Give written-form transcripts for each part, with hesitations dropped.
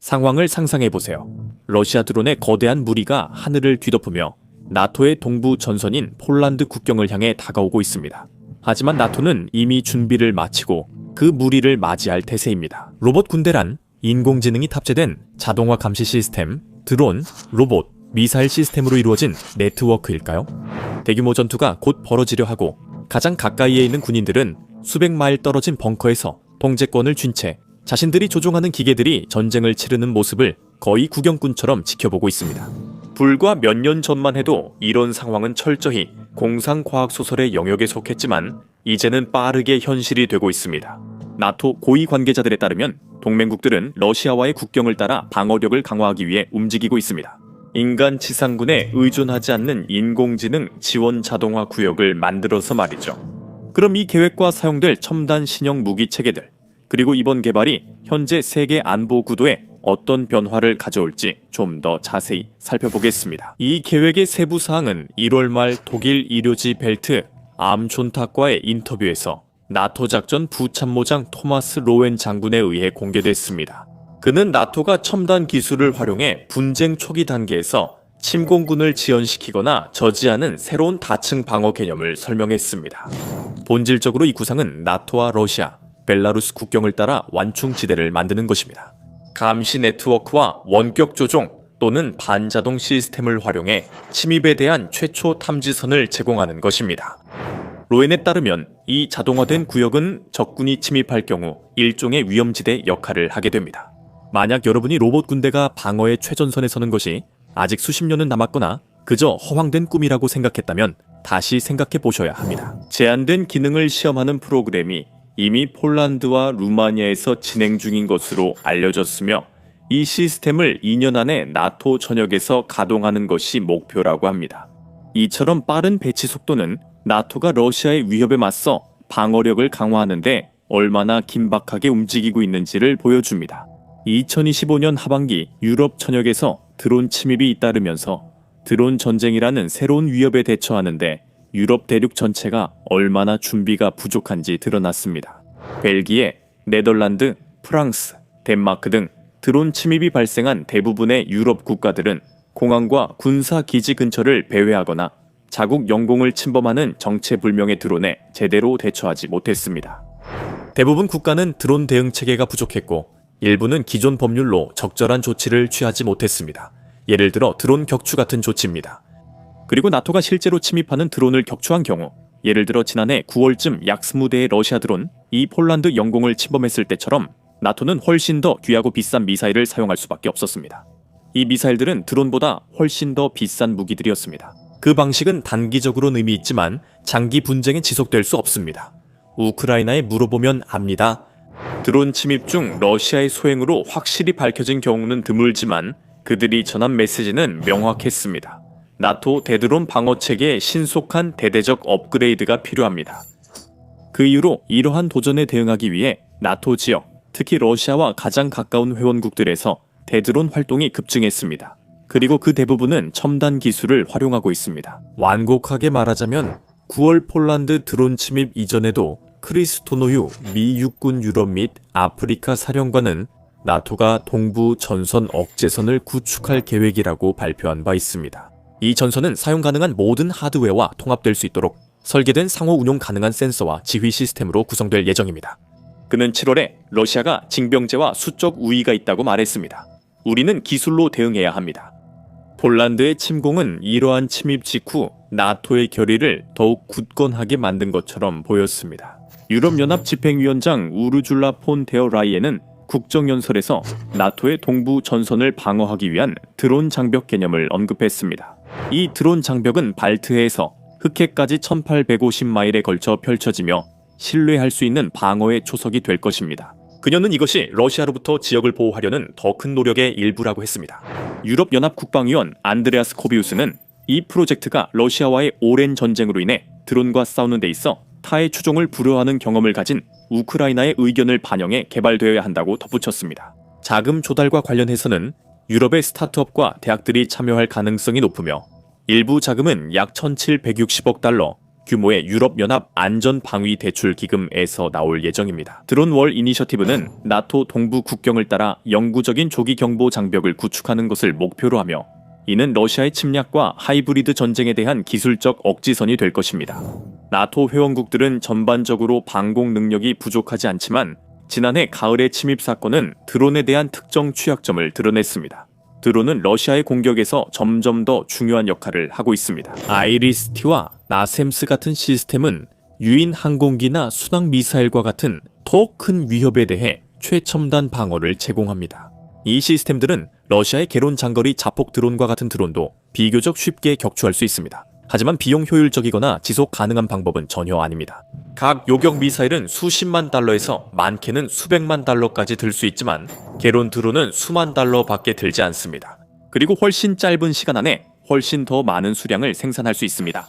상황을 상상해보세요. 러시아 드론의 거대한 무리가 하늘을 뒤덮으며 나토의 동부 전선인 폴란드 국경을 향해 다가오고 있습니다. 하지만 나토는 이미 준비를 마치고 그 무리를 맞이할 태세입니다. 로봇 군대란 인공지능이 탑재된 자동화 감시 시스템, 드론, 로봇, 미사일 시스템으로 이루어진 네트워크일까요? 대규모 전투가 곧 벌어지려 하고 가장 가까이에 있는 군인들은 수백 마일 떨어진 벙커에서 통제권을 쥔 채 자신들이 조종하는 기계들이 전쟁을 치르는 모습을 거의 구경꾼처럼 지켜보고 있습니다. 불과 몇 년 전만 해도 이런 상황은 철저히 공상과학소설의 영역에 속했지만 이제는 빠르게 현실이 되고 있습니다. 나토 고위 관계자들에 따르면 동맹국들은 러시아와의 국경을 따라 방어력을 강화하기 위해 움직이고 있습니다. 인간 지상군에 의존하지 않는 인공지능 지원 자동화 구역을 만들어서 말이죠. 그럼 이 계획과 사용될 첨단 신형 무기 체계들, 그리고 이번 개발이 현재 세계 안보 구도에 어떤 변화를 가져올지 좀 더 자세히 살펴보겠습니다. 이 계획의 세부 사항은 1월 말 독일 의료지 벨트 암촌탁과의 인터뷰에서 나토 작전 부참모장 토마스 로웬 장군에 의해 공개됐습니다. 그는 나토가 첨단 기술을 활용해 분쟁 초기 단계에서 침공군을 지연시키거나 저지하는 새로운 다층 방어 개념을 설명했습니다. 본질적으로 이 구상은 나토와 러시아, 벨라루스 국경을 따라 완충지대를 만드는 것입니다. 감시 네트워크와 원격 조종 또는 반자동 시스템을 활용해 침입에 대한 최초 탐지선을 제공하는 것입니다. 로엔에 따르면 이 자동화된 구역은 적군이 침입할 경우 일종의 위험지대 역할을 하게 됩니다. 만약 여러분이 로봇 군대가 방어의 최전선에 서는 것이 아직 수십 년은 남았거나 그저 허황된 꿈이라고 생각했다면 다시 생각해 보셔야 합니다. 제한된 기능을 시험하는 프로그램이 이미 폴란드와 루마니아에서 진행 중인 것으로 알려졌으며 이 시스템을 2년 안에 나토 전역에서 가동하는 것이 목표라고 합니다. 이처럼 빠른 배치 속도는 나토가 러시아의 위협에 맞서 방어력을 강화하는데 얼마나 긴박하게 움직이고 있는지를 보여줍니다. 2025년 하반기 유럽 전역에서 드론 침입이 잇따르면서 드론 전쟁이라는 새로운 위협에 대처하는데 유럽 대륙 전체가 얼마나 준비가 부족한지 드러났습니다. 벨기에, 네덜란드, 프랑스, 덴마크 등 드론 침입이 발생한 대부분의 유럽 국가들은 공항과 군사 기지 근처를 배회하거나 자국 영공을 침범하는 정체불명의 드론에 제대로 대처하지 못했습니다. 대부분 국가는 드론 대응 체계가 부족했고 일부는 기존 법률로 적절한 조치를 취하지 못했습니다. 예를 들어 드론 격추 같은 조치입니다. 그리고 나토가 실제로 침입하는 드론을 격추한 경우, 예를 들어 지난해 9월쯤 약 20대의 러시아 드론 이 폴란드 영공을 침범했을 때처럼 나토는 훨씬 더 귀하고 비싼 미사일을 사용할 수밖에 없었습니다. 이 미사일들은 드론보다 훨씬 더 비싼 무기들이었습니다. 그 방식은 단기적으로는 의미 있지만 장기 분쟁에 지속될 수 없습니다. 우크라이나에 물어보면 압니다. 드론 침입 중 러시아의 소행으로 확실히 밝혀진 경우는 드물지만 그들이 전한 메시지는 명확했습니다. 나토 대드론 방어 체계의 신속한 대대적 업그레이드가 필요합니다. 그 이후로 이러한 도전에 대응하기 위해 나토 지역, 특히 러시아와 가장 가까운 회원국들에서 대드론 활동이 급증했습니다. 그리고 그 대부분은 첨단 기술을 활용하고 있습니다. 완곡하게 말하자면 9월 폴란드 드론 침입 이전에도 크리스토노유 미 육군 유럽 및 아프리카 사령관은 나토가 동부 전선 억제선을 구축할 계획이라고 발표한 바 있습니다. 이 전선은 사용 가능한 모든 하드웨어와 통합될 수 있도록 설계된 상호 운용 가능한 센서와 지휘 시스템으로 구성될 예정입니다. 그는 7월에 러시아가 징병제와 수적 우위가 있다고 말했습니다. 우리는 기술로 대응해야 합니다. 폴란드의 침공은 이러한 침입 직후 나토의 결의를 더욱 굳건하게 만든 것처럼 보였습니다. 유럽연합 집행위원장 우르줄라 폰 데어 라이엔은 국정연설에서 나토의 동부 전선을 방어하기 위한 드론 장벽 개념을 언급했습니다. 이 드론 장벽은 발트해에서 흑해까지 1850마일에 걸쳐 펼쳐지며 신뢰할 수 있는 방어의 초석이 될 것입니다. 그녀는 이것이 러시아로부터 지역을 보호하려는 더 큰 노력의 일부라고 했습니다. 유럽연합 국방위원 안드레아스 코비우스는 이 프로젝트가 러시아와의 오랜 전쟁으로 인해 드론과 싸우는 데 있어 타의 추종을 불허하는 경험을 가진 우크라이나의 의견을 반영해 개발되어야 한다고 덧붙였습니다. 자금 조달과 관련해서는 유럽의 스타트업과 대학들이 참여할 가능성이 높으며 일부 자금은 약 1,760억 달러, 규모의 유럽연합 안전방위대출기금에서 나올 예정입니다. 드론월 이니셔티브는 나토 동부 국경을 따라 영구적인 조기 경보 장벽을 구축하는 것을 목표로 하며, 이는 러시아의 침략과 하이브리드 전쟁에 대한 기술적 억지선이 될 것입니다. 나토 회원국들은 전반적으로 방공 능력이 부족하지 않지만 지난해 가을의 침입 사건은 드론에 대한 특정 취약점을 드러냈습니다. 드론은 러시아의 공격에서 점점 더 중요한 역할을 하고 있습니다. 아이리스-T와 나셈스 같은 시스템은 유인 항공기나 순항 미사일과 같은 더 큰 위협에 대해 최첨단 방어를 제공합니다. 이 시스템들은 러시아의 개론 장거리 자폭 드론과 같은 드론도 비교적 쉽게 격추할 수 있습니다. 하지만 비용 효율적이거나 지속 가능한 방법은 전혀 아닙니다. 각 요격 미사일은 수십만 달러에서 많게는 수백만 달러까지 들 수 있지만 개론 드론은 수만 달러밖에 들지 않습니다. 그리고 훨씬 짧은 시간 안에 훨씬 더 많은 수량을 생산할 수 있습니다.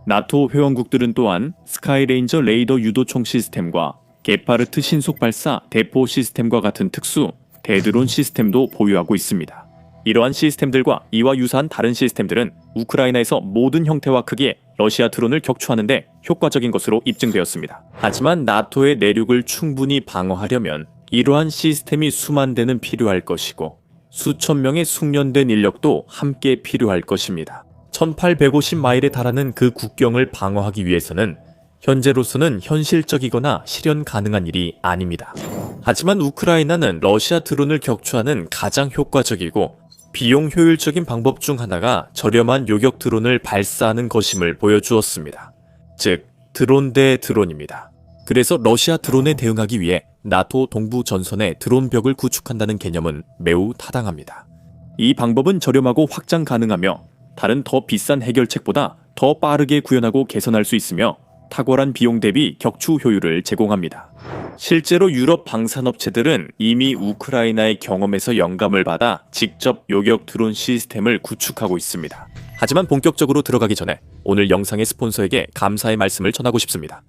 나토 회원국들은 또한 스카이레인저 레이더 유도총 시스템과 게파르트 신속 발사 대포 시스템과 같은 특수 대드론 시스템도 보유하고 있습니다. 이러한 시스템들과 이와 유사한 다른 시스템들은 우크라이나에서 모든 형태와 크기의 러시아 드론을 격추하는데 효과적인 것으로 입증되었습니다. 하지만 나토의 내륙을 충분히 방어하려면 이러한 시스템이 수만 대는 필요할 것이고 수천 명의 숙련된 인력도 함께 필요할 것입니다. 1850마일에 달하는 그 국경을 방어하기 위해서는 현재로서는 현실적이거나 실현 가능한 일이 아닙니다. 하지만 우크라이나는 러시아 드론을 격추하는 가장 효과적이고 비용 효율적인 방법 중 하나가 저렴한 요격 드론을 발사하는 것임을 보여주었습니다. 즉, 드론 대 드론입니다. 그래서 러시아 드론에 대응하기 위해 나토 동부 전선에 드론벽을 구축한다는 개념은 매우 타당합니다. 이 방법은 저렴하고 확장 가능하며 다른 더 비싼 해결책보다 더 빠르게 구현하고 개선할 수 있으며 탁월한 비용 대비 격추 효율을 제공합니다. 실제로 유럽 방산업체들은 이미 우크라이나의 경험에서 영감을 받아 직접 요격 드론 시스템을 구축하고 있습니다. 하지만 본격적으로 들어가기 전에 오늘 영상의 스폰서에게 감사의 말씀을 전하고 싶습니다.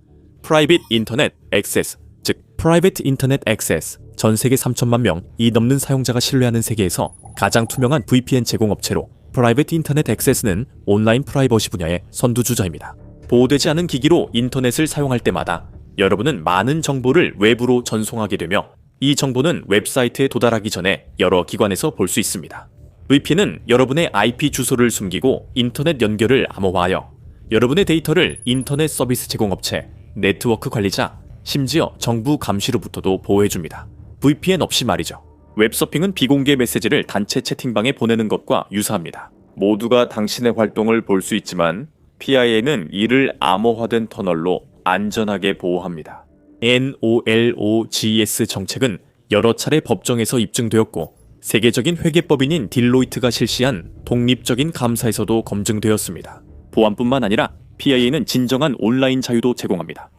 Private Internet Access, 즉 Private Internet Access, 전 세계 3천만 명이 넘는 사용자가 신뢰하는 세계에서 가장 투명한 VPN 제공업체로 Private Internet Access는 온라인 프라이버시 분야의 선두주자입니다. 보호되지 않은 기기로 인터넷을 사용할 때마다 여러분은 많은 정보를 외부로 전송하게 되며 이 정보는 웹사이트에 도달하기 전에 여러 기관에서 볼 수 있습니다. VPN은 여러분의 IP 주소를 숨기고 인터넷 연결을 암호화하여 여러분의 데이터를 인터넷 서비스 제공업체, 네트워크 관리자, 심지어 정부 감시로부터도 보호해줍니다. VPN 없이 말이죠. 웹서핑은 비공개 메시지를 단체 채팅방에 보내는 것과 유사합니다. 모두가 당신의 활동을 볼 수 있지만 PIA는 이를 암호화된 터널로 안전하게 보호합니다. NOLOGS 정책은 여러 차례 법정에서 입증되었고 세계적인 회계법인인 딜로이트가 실시한 독립적인 감사에서도 검증되었습니다. 보안뿐만 아니라 PIA는 진정한 온라인 자유도 제공합니다.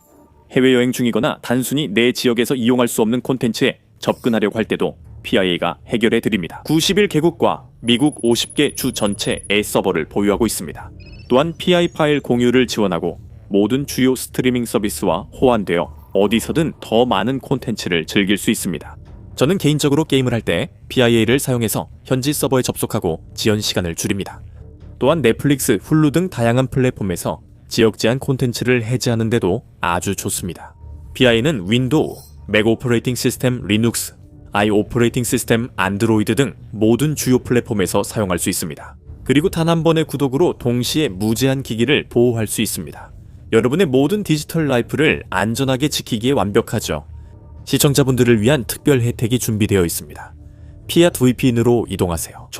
해외여행 중이거나 단순히 내 지역에서 이용할 수 없는 콘텐츠에 접근하려고 할 때도 PIA가 해결해 드립니다. 91개국과 미국 50개 주 전체의 서버를 보유하고 있습니다. 또한 PI 파일 공유를 지원하고 모든 주요 스트리밍 서비스와 호환되어 어디서든 더 많은 콘텐츠를 즐길 수 있습니다. 저는 개인적으로 게임을 할 때 PIA를 사용해서 현지 서버에 접속하고 지연 시간을 줄입니다. 또한 넷플릭스, 훌루 등 다양한 플랫폼에서 지역 제한 콘텐츠를 해제하는데도 아주 좋습니다. PIA는 윈도우, 맥 오퍼레이팅 시스템 리눅스, 아이 오퍼레이팅 시스템 안드로이드 등 모든 주요 플랫폼에서 사용할 수 있습니다. 그리고 단 한 번의 구독으로 동시에 무제한 기기를 보호할 수 있습니다. 여러분의 모든 디지털 라이프를 안전하게 지키기에 완벽하죠. 시청자분들을 위한 특별 혜택이 준비되어 있습니다. 피앗 VPN으로 이동하세요.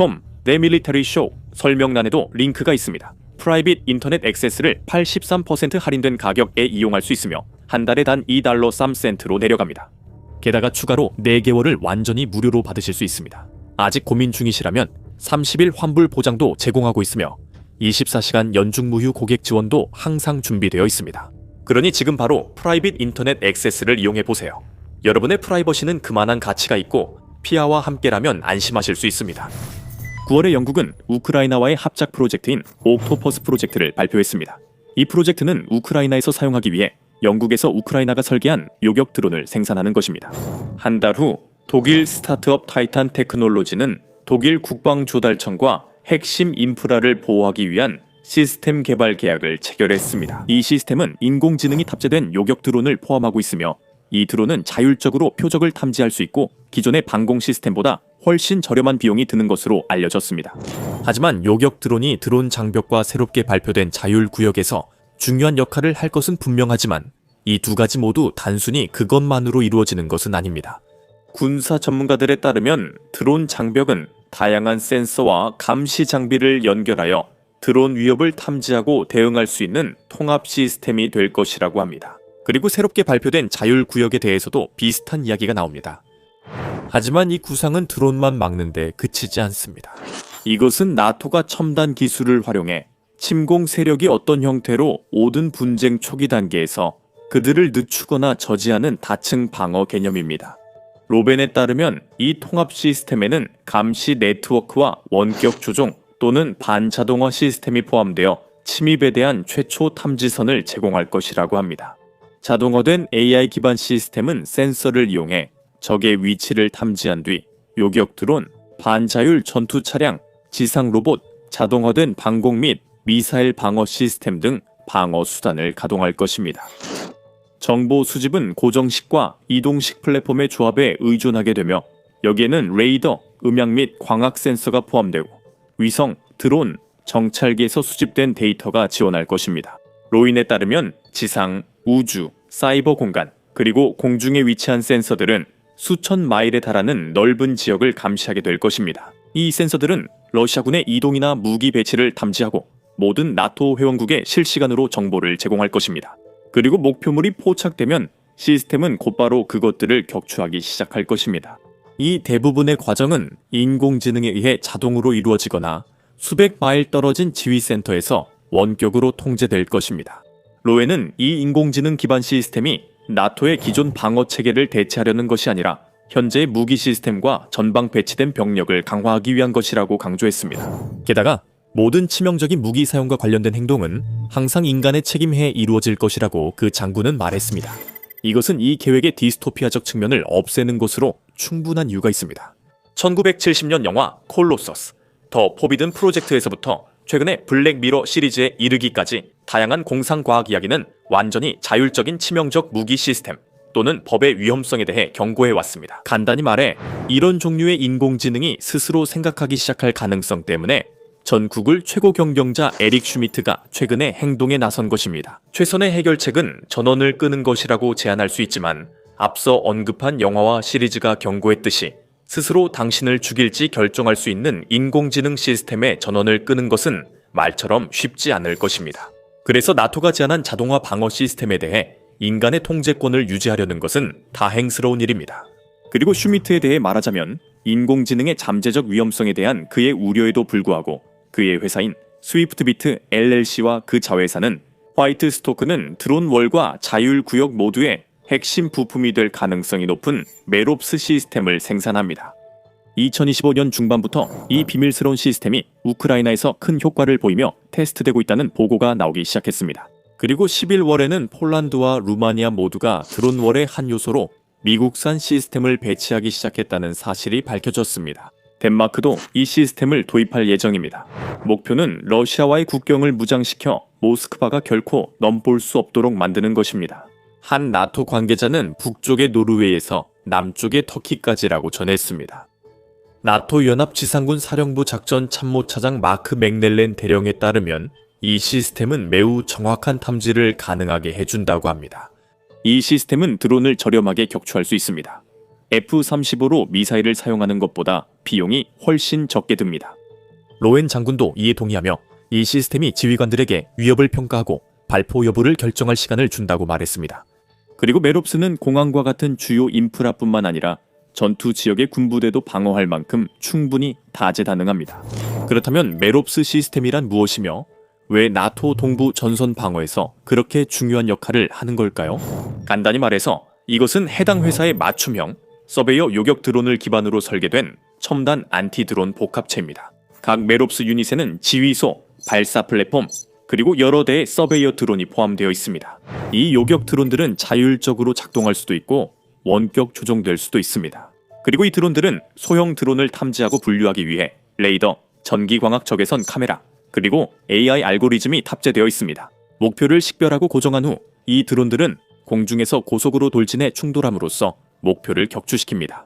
내 밀리터리 쇼 설명란에도 링크가 있습니다. 프라이빗 인터넷 액세스를 83% 할인된 가격에 이용할 수 있으며 한 달에 단 $2.3센트로 내려갑니다. 게다가 추가로 4개월을 완전히 무료로 받으실 수 있습니다. 아직 고민 중이시라면 30일 환불 보장도 제공하고 있으며 24시간 연중 무휴 고객 지원도 항상 준비되어 있습니다. 그러니 지금 바로 프라이빗 인터넷 액세스를 이용해보세요. 여러분의 프라이버시는 그만한 가치가 있고 피아와 함께라면 안심하실 수 있습니다. 9월에 영국은 우크라이나와의 합작 프로젝트인 옥토퍼스 프로젝트를 발표했습니다. 이 프로젝트는 우크라이나에서 사용하기 위해 영국에서 우크라이나가 설계한 요격 드론을 생산하는 것입니다. 한 달 후 독일 스타트업 타이탄 테크놀로지는 독일 국방조달청과 핵심 인프라를 보호하기 위한 시스템 개발 계약을 체결했습니다. 이 시스템은 인공지능이 탑재된 요격 드론을 포함하고 있으며 이 드론은 자율적으로 표적을 탐지할 수 있고 기존의 방공 시스템보다 훨씬 저렴한 비용이 드는 것으로 알려졌습니다. 하지만 요격 드론이 드론 장벽과 새롭게 발표된 자율구역에서 중요한 역할을 할 것은 분명하지만 이 두 가지 모두 단순히 그것만으로 이루어지는 것은 아닙니다. 군사 전문가들에 따르면 드론 장벽은 다양한 센서와 감시 장비를 연결하여 드론 위협을 탐지하고 대응할 수 있는 통합 시스템이 될 것이라고 합니다. 그리고 새롭게 발표된 자율구역에 대해서도 비슷한 이야기가 나옵니다. 하지만 이 구상은 드론만 막는데 그치지 않습니다. 이것은 나토가 첨단 기술을 활용해 침공 세력이 어떤 형태로 오든 분쟁 초기 단계에서 그들을 늦추거나 저지하는 다층 방어 개념입니다. 로벤에 따르면 이 통합 시스템에는 감시 네트워크와 원격 조종 또는 반자동화 시스템이 포함되어 침입에 대한 최초 탐지선을 제공할 것이라고 합니다. 자동화된 AI 기반 시스템은 센서를 이용해 적의 위치를 탐지한 뒤 요격 드론, 반자율 전투 차량, 지상 로봇, 자동화된 방공 및 미사일 방어 시스템 등 방어 수단을 가동할 것입니다. 정보 수집은 고정식과 이동식 플랫폼의 조합에 의존하게 되며 여기에는 레이더, 음향 및 광학 센서가 포함되고 위성, 드론, 정찰기에서 수집된 데이터가 지원할 것입니다. 로인에 따르면 지상, 우주, 사이버 공간, 그리고 공중에 위치한 센서들은 수천 마일에 달하는 넓은 지역을 감시하게 될 것입니다. 이 센서들은 러시아군의 이동이나 무기 배치를 탐지하고 모든 나토 회원국에 실시간으로 정보를 제공할 것입니다. 그리고 목표물이 포착되면 시스템은 곧바로 그것들을 격추하기 시작할 것입니다. 이 대부분의 과정은 인공지능에 의해 자동으로 이루어지거나 수백 마일 떨어진 지휘센터에서 원격으로 통제될 것입니다. 로에는 이 인공지능 기반 시스템이 나토의 기존 방어 체계를 대체하려는 것이 아니라 현재의 무기 시스템과 전방 배치된 병력을 강화하기 위한 것이라고 강조했습니다. 게다가 모든 치명적인 무기 사용과 관련된 행동은 항상 인간의 책임하에 이루어질 것이라고 그 장군은 말했습니다. 이것은 이 계획의 디스토피아적 측면을 없애는 것으로 충분한 이유가 있습니다. 1970년 영화 콜로서스, 더 포비든 프로젝트에서부터 최근에 블랙미러 시리즈에 이르기까지 다양한 공상과학 이야기는 완전히 자율적인 치명적 무기 시스템 또는 법의 위험성에 대해 경고해왔습니다. 간단히 말해 이런 종류의 인공지능이 스스로 생각하기 시작할 가능성 때문에 전국을 최고 경영자 에릭 슈미트가 최근에 행동에 나선 것입니다. 최선의 해결책은 전원을 끄는 것이라고 제안할 수 있지만 앞서 언급한 영화와 시리즈가 경고했듯이 스스로 당신을 죽일지 결정할 수 있는 인공지능 시스템의 전원을 끄는 것은 말처럼 쉽지 않을 것입니다. 그래서 나토가 제안한 자동화 방어 시스템에 대해 인간의 통제권을 유지하려는 것은 다행스러운 일입니다. 그리고 슈미트에 대해 말하자면 인공지능의 잠재적 위험성에 대한 그의 우려에도 불구하고 그의 회사인 스위프트비트 LLC와 그 자회사는 화이트 스토크는 드론월과 자율구역 모두의 핵심 부품이 될 가능성이 높은 메롭스 시스템을 생산합니다. 2025년 중반부터 이 비밀스러운 시스템이 우크라이나에서 큰 효과를 보이며 테스트되고 있다는 보고가 나오기 시작했습니다. 그리고 11월에는 폴란드와 루마니아 모두가 드론월의 한 요소로 미국산 시스템을 배치하기 시작했다는 사실이 밝혀졌습니다. 덴마크도 이 시스템을 도입할 예정입니다. 목표는 러시아와의 국경을 무장시켜 모스크바가 결코 넘볼 수 없도록 만드는 것입니다. 한 나토 관계자는 북쪽의 노르웨이에서 남쪽의 터키까지라고 전했습니다. 나토 연합 지상군 사령부 작전 참모차장 마크 맥넬렌 대령에 따르면 이 시스템은 매우 정확한 탐지를 가능하게 해준다고 합니다. 이 시스템은 드론을 저렴하게 격추할 수 있습니다. F-35로 미사일을 사용하는 것보다 비용이 훨씬 적게 듭니다. 로엔 장군도 이에 동의하며 이 시스템이 지휘관들에게 위협을 평가하고 발포 여부를 결정할 시간을 준다고 말했습니다. 그리고 메롭스는 공항과 같은 주요 인프라뿐만 아니라 전투 지역의 군부대도 방어할 만큼 충분히 다재다능합니다. 그렇다면 메롭스 시스템이란 무엇이며 왜 나토 동부 전선 방어에서 그렇게 중요한 역할을 하는 걸까요? 간단히 말해서 이것은 해당 회사의 맞춤형 서베이어 요격 드론을 기반으로 설계된 첨단 안티 드론 복합체입니다. 각 메롭스 유닛에는 지휘소, 발사 플랫폼, 그리고 여러 대의 서베이어 드론이 포함되어 있습니다. 이 요격 드론들은 자율적으로 작동할 수도 있고 원격 조종될 수도 있습니다. 그리고 이 드론들은 소형 드론을 탐지하고 분류하기 위해 레이더, 전기광학 적외선 카메라, 그리고 AI 알고리즘이 탑재되어 있습니다. 목표를 식별하고 고정한 후 이 드론들은 공중에서 고속으로 돌진해 충돌함으로써 목표를 격추시킵니다.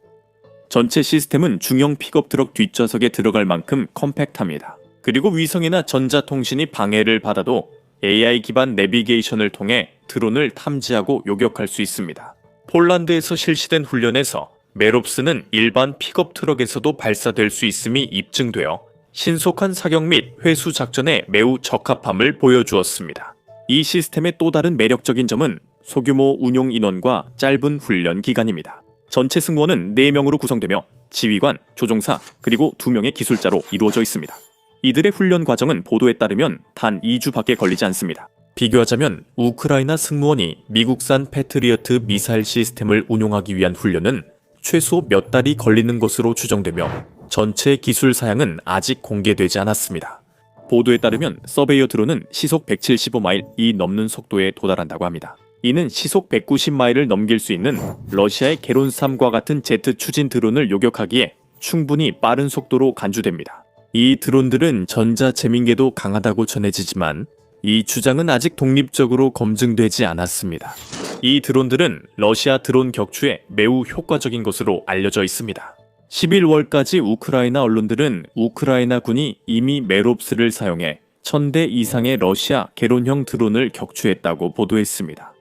전체 시스템은 중형 픽업 트럭 뒷좌석에 들어갈 만큼 컴팩트합니다. 그리고 위성이나 전자통신이 방해를 받아도 AI 기반 내비게이션을 통해 드론을 탐지하고 요격할 수 있습니다. 폴란드에서 실시된 훈련에서 메롭스는 일반 픽업 트럭에서도 발사될 수 있음이 입증되어 신속한 사격 및 회수 작전에 매우 적합함을 보여주었습니다. 이 시스템의 또 다른 매력적인 점은 소규모 운용 인원과 짧은 훈련 기간입니다. 전체 승무원은 4명으로 구성되며 지휘관, 조종사, 그리고 2명의 기술자로 이루어져 있습니다. 이들의 훈련 과정은 보도에 따르면 단 2주밖에 걸리지 않습니다. 비교하자면 우크라이나 승무원이 미국산 패트리어트 미사일 시스템을 운용하기 위한 훈련은 최소 몇 달이 걸리는 것으로 추정되며 전체 기술 사양은 아직 공개되지 않았습니다. 보도에 따르면 서베이어 드론은 시속 175마일이 넘는 속도에 도달한다고 합니다. 이는 시속 190마일을 넘길 수 있는 러시아의 게론3과 같은 제트 추진 드론을 요격하기에 충분히 빠른 속도로 간주됩니다. 이 드론들은 전자재민계도 강하다고 전해지지만 이 주장은 아직 독립적으로 검증되지 않았습니다. 이 드론들은 러시아 드론 격추에 매우 효과적인 것으로 알려져 있습니다. 11월까지 우크라이나 언론들은 우크라이나 군이 이미 메롭스를 사용해 1000대 이상의 러시아 게론형 드론을 격추했다고 보도했습니다.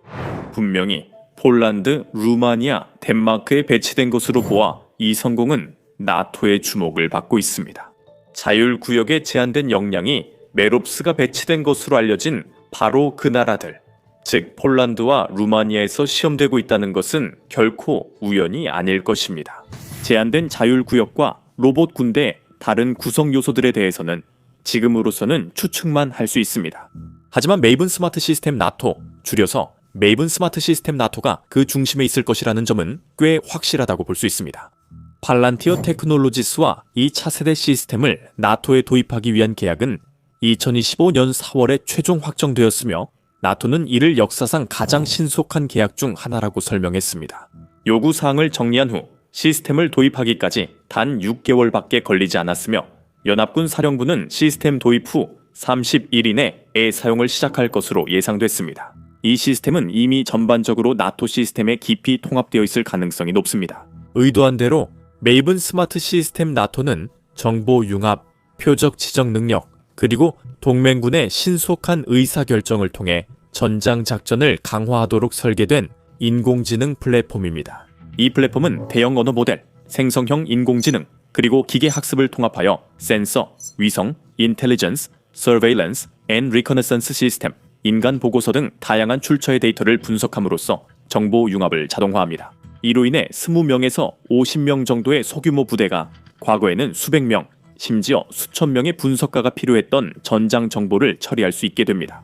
분명히 폴란드, 루마니아, 덴마크에 배치된 것으로 보아 이 성공은 나토의 주목을 받고 있습니다. 자율구역에 제한된 역량이 메롭스가 배치된 것으로 알려진 바로 그 나라들, 즉 폴란드와 루마니아에서 시험되고 있다는 것은 결코 우연이 아닐 것입니다. 제한된 자율구역과 로봇 군대의 다른 구성 요소들에 대해서는 지금으로서는 추측만 할 수 있습니다. 하지만 메이븐 스마트 시스템 나토, 줄여서 메이븐 스마트 시스템 나토가 그 중심에 있을 것이라는 점은 꽤 확실하다고 볼 수 있습니다. 팔란티어 테크놀로지스와 이 차세대 시스템을 나토에 도입하기 위한 계약은 2025년 4월에 최종 확정되었으며 나토는 이를 역사상 가장 신속한 계약 중 하나라고 설명했습니다. 요구사항을 정리한 후 시스템을 도입하기까지 단 6개월밖에 걸리지 않았으며 연합군 사령부는 시스템 도입 후 30일 이내에 사용을 시작할 것으로 예상됐습니다. 이 시스템은 이미 전반적으로 나토 시스템에 깊이 통합되어 있을 가능성이 높습니다. 의도한 대로 메이븐 스마트 시스템 나토는 정보 융합, 표적 지정 능력, 그리고 동맹군의 신속한 의사결정을 통해 전장 작전을 강화하도록 설계된 인공지능 플랫폼입니다. 이 플랫폼은 대형 언어 모델, 생성형 인공지능, 그리고 기계 학습을 통합하여 센서, 위성, 인텔리전스, 서베일런스, 앤 리커네선스 시스템, 인간 보고서 등 다양한 출처의 데이터를 분석함으로써 정보 융합을 자동화합니다. 이로 인해 20명에서 50명 정도의 소규모 부대가 과거에는 수백 명, 심지어 수천 명의 분석가가 필요했던 전장 정보를 처리할 수 있게 됩니다.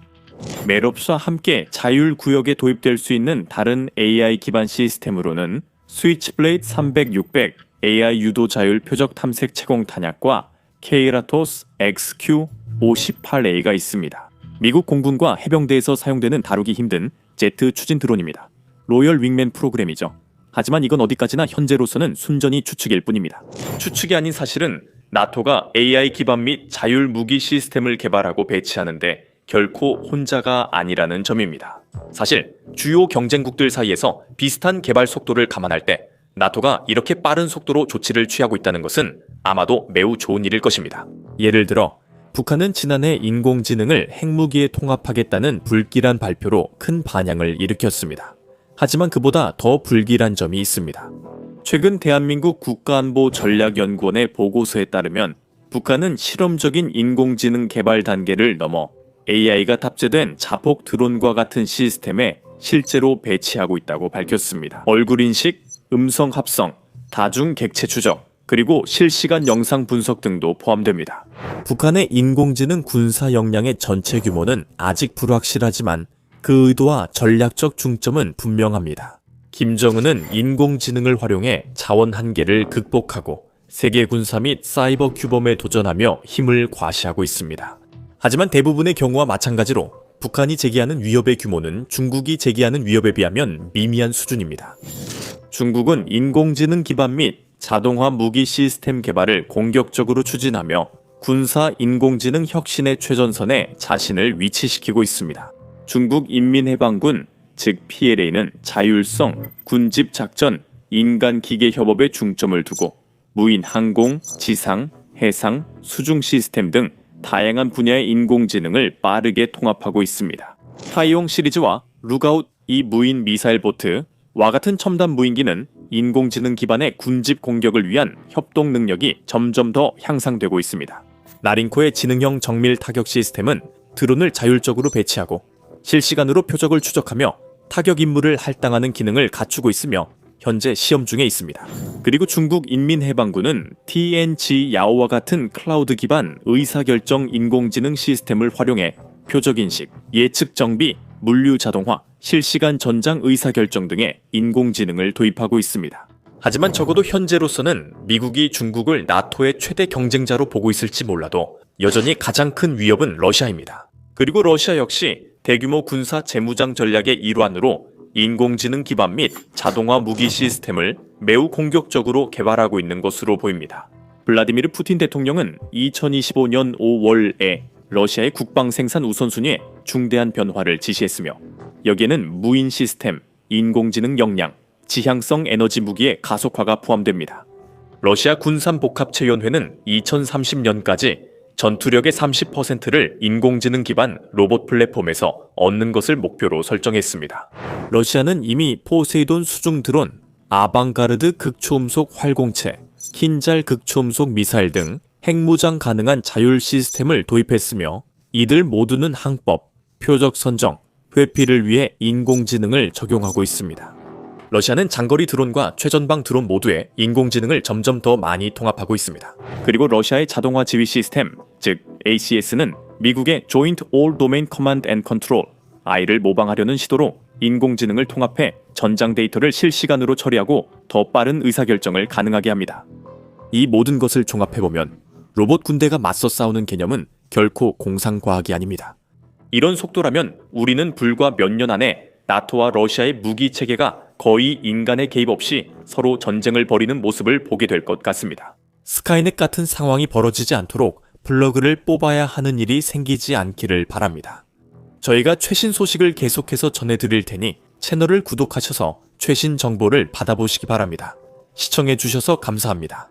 메롭스와 함께 자율구역에 도입될 수 있는 다른 AI 기반 시스템으로는 스위치블레이드 300-600 AI 유도 자율 표적 탐색 채공 탄약과 케이라토스 XQ-58A가 있습니다. 미국 공군과 해병대에서 사용되는 다루기 힘든 제트 추진 드론입니다. 로열 윙맨 프로그램이죠. 하지만 이건 어디까지나 현재로서는 순전히 추측일 뿐입니다. 추측이 아닌 사실은 나토가 AI 기반 및 자율 무기 시스템을 개발하고 배치하는데 결코 혼자가 아니라는 점입니다. 사실 주요 경쟁국들 사이에서 비슷한 개발 속도를 감안할 때 나토가 이렇게 빠른 속도로 조치를 취하고 있다는 것은 아마도 매우 좋은 일일 것입니다. 예를 들어 북한은 지난해 인공지능을 핵무기에 통합하겠다는 불길한 발표로 큰 반향을 일으켰습니다. 하지만 그보다 더 불길한 점이 있습니다. 최근 대한민국 국가안보전략연구원의 보고서에 따르면 북한은 실험적인 인공지능 개발 단계를 넘어 AI가 탑재된 자폭 드론과 같은 시스템에 실제로 배치하고 있다고 밝혔습니다. 얼굴 인식, 음성 합성, 다중 객체 추적, 그리고 실시간 영상 분석 등도 포함됩니다. 북한의 인공지능 군사 역량의 전체 규모는 아직 불확실하지만 그 의도와 전략적 중점은 분명합니다. 김정은은 인공지능을 활용해 자원 한계를 극복하고 세계 군사 및 사이버 규범에 도전하며 힘을 과시하고 있습니다. 하지만 대부분의 경우와 마찬가지로 북한이 제기하는 위협의 규모는 중국이 제기하는 위협에 비하면 미미한 수준입니다. 중국은 인공지능 기반 및 자동화 무기 시스템 개발을 공격적으로 추진하며 군사 인공지능 혁신의 최전선에 자신을 위치시키고 있습니다. 중국 인민해방군, 즉 PLA는 자율성, 군집 작전, 인간 기계 협업에 중점을 두고 무인 항공, 지상, 해상, 수중 시스템 등 다양한 분야의 인공지능을 빠르게 통합하고 있습니다. 타이용 시리즈와 룩아웃 이 무인 미사일 보트와 같은 첨단 무인기는 인공지능 기반의 군집 공격을 위한 협동 능력이 점점 더 향상되고 있습니다. 나링코의 지능형 정밀 타격 시스템은 드론을 자율적으로 배치하고 실시간으로 표적을 추적하며 타격 임무를 할당하는 기능을 갖추고 있으며 현재 시험 중에 있습니다. 그리고 중국 인민해방군은 TNG 야오와 같은 클라우드 기반 의사결정 인공지능 시스템을 활용해 표적인식, 예측 정비, 물류 자동화, 실시간 전장 의사결정 등의 인공지능을 도입하고 있습니다. 하지만 적어도 현재로서는 미국이 중국을 나토의 최대 경쟁자로 보고 있을지 몰라도 여전히 가장 큰 위협은 러시아입니다. 그리고 러시아 역시 대규모 군사 재무장 전략의 일환으로 인공지능 기반 및 자동화 무기 시스템을 매우 공격적으로 개발하고 있는 것으로 보입니다. 블라디미르 푸틴 대통령은 2025년 5월에 러시아의 국방 생산 우선순위에 중대한 변화를 지시했으며 여기에는 무인 시스템, 인공지능 역량, 지향성 에너지 무기의 가속화가 포함됩니다. 러시아 군산복합체연회는 2030년까지 전투력의 30%를 인공지능 기반 로봇 플랫폼에서 얻는 것을 목표로 설정했습니다. 러시아는 이미 포세이돈 수중 드론, 아방가르드 극초음속 활공체, 킨잘 극초음속 미사일 등 핵무장 가능한 자율 시스템을 도입했으며 이들 모두는 항법, 표적 선정, 회피를 위해 인공지능을 적용하고 있습니다. 러시아는 장거리 드론과 최전방 드론 모두에 인공지능을 점점 더 많이 통합하고 있습니다. 그리고 러시아의 자동화 지휘 시스템, 즉 ACS는 미국의 Joint All Domain Command and Control, I를 모방하려는 시도로 인공지능을 통합해 전장 데이터를 실시간으로 처리하고 더 빠른 의사결정을 가능하게 합니다. 이 모든 것을 종합해보면 로봇 군대가 맞서 싸우는 개념은 결코 공상과학이 아닙니다. 이런 속도라면 우리는 불과 몇 년 안에 나토와 러시아의 무기 체계가 거의 인간의 개입 없이 서로 전쟁을 벌이는 모습을 보게 될 것 같습니다. 스카이넷 같은 상황이 벌어지지 않도록 플러그를 뽑아야 하는 일이 생기지 않기를 바랍니다. 저희가 최신 소식을 계속해서 전해드릴 테니 채널을 구독하셔서 최신 정보를 받아보시기 바랍니다. 시청해주셔서 감사합니다.